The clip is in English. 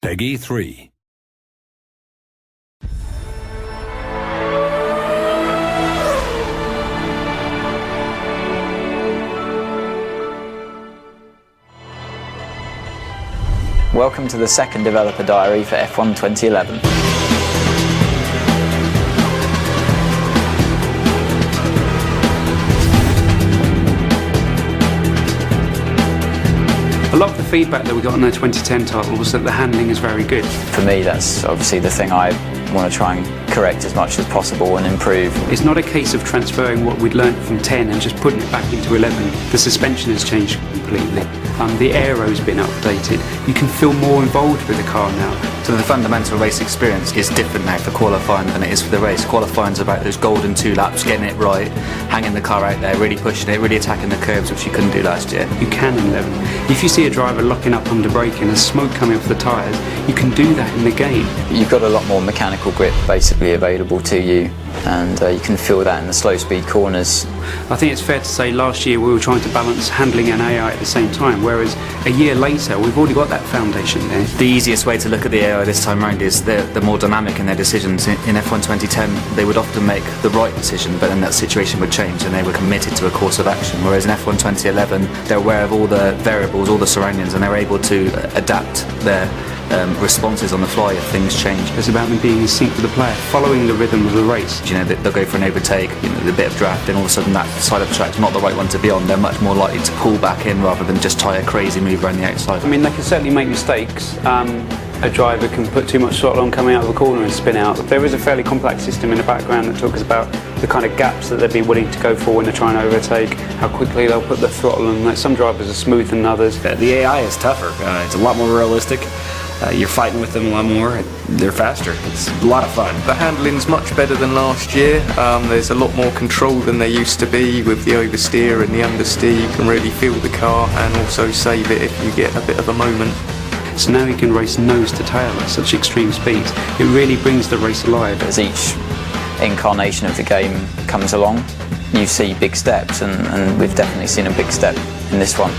Peggy 3. Welcome to the second developer diary for F1 2011. A lot of the feedback that we got on the 2010 title was that the handling is very good. For me, that's obviously the thing I want to try and correct as much as possible and improve. It's not a case of transferring what we'd learned from 10 and just putting it back into 11. The suspension has changed completely. The aero's been updated. You can feel more involved with the car now. So the fundamental race experience is different now for qualifying than it is for the race. Qualifying is about those golden 2 laps, getting it right, hanging the car out there, really pushing it, really attacking the curves, which you couldn't do last year. You can in 11. If you see a driver locking up under braking and smoke coming off the tyres, you can do that in the game. You've got a lot more mechanical grip basically available to you, and you can feel that in the slow speed corners. I think it's fair to say last year we were trying to balance handling and AI at the same time, whereas a year later we've already got that foundation there. The easiest way to look at the AI this time around is they're more dynamic in their decisions. In F1 2010 they would often make the right decision, but then that situation would change and they were committed to a course of action, whereas in F1 2011 they're aware of all the variables, all the surroundings, and they're able to adapt their responses on the fly if things change. It's about them being in sync with the player, following the rhythm of the race. You know, they'll go for an overtake, you know, a bit of draft, and all of a sudden that side of the track's not the right one to be on. They're much more likely to pull back in rather than just try a crazy move around the outside. I mean, they can certainly make mistakes. A driver can put too much throttle on coming out of a corner and spin out. There is a fairly complex system in the background that talks about the kind of gaps that they'd be willing to go for when they're trying to overtake, how quickly they'll put the throttle on. Some drivers are smoother than others. The AI is tougher. It's a lot more realistic. You're fighting with them a lot more. They're faster. It's a lot of fun. The handling's much better than last year. There's a lot more control than there used to be with the oversteer and the understeer. You can really feel the car and also save it if you get a bit of a moment. So now you can race nose to tail at such extreme speeds. It really brings the race alive. As each incarnation of the game comes along, you see big steps, and we've definitely seen a big step in this one.